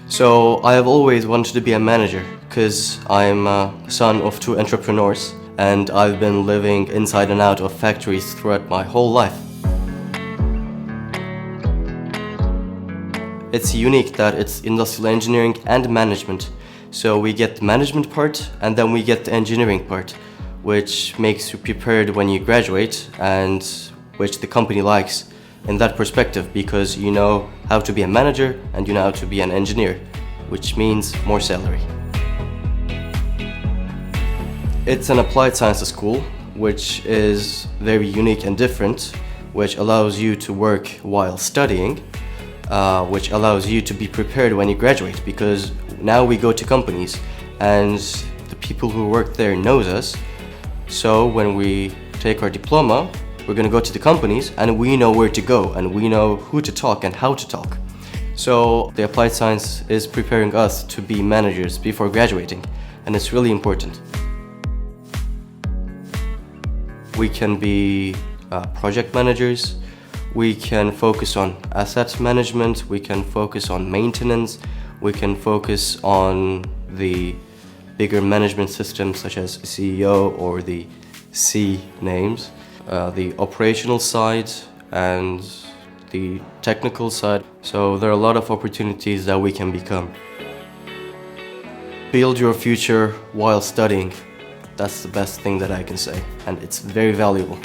So I have always wanted to be a manager because I'm a son of two entrepreneurs and I've been living inside and out of factories throughout my whole life. It's unique that it's industrial engineering and management. So we get the management part and then we get the engineering part, which makes you prepared when you graduate and which the company likes in that perspective because you know how to be a manager and you know how to be an engineer, which means more salary. It's an applied sciences school, which is very unique and different, which allows you to work while studying, which allows you to be prepared when you graduate, because now we go to companies and the people who work there knows us. So when we take our diploma, we're going to go to the companies and we know where to go and we know who to talk and how to talk. So the applied science is preparing us to be managers before graduating, and it's really important. We can be project managers, we can focus on asset management, we can focus on maintenance, we can focus on the bigger management systems such as CEO or the C names, the operational side and the technical side. So there are a lot of opportunities that we can become. Build your future while studying. That's the best thing that I can say, and it's very valuable.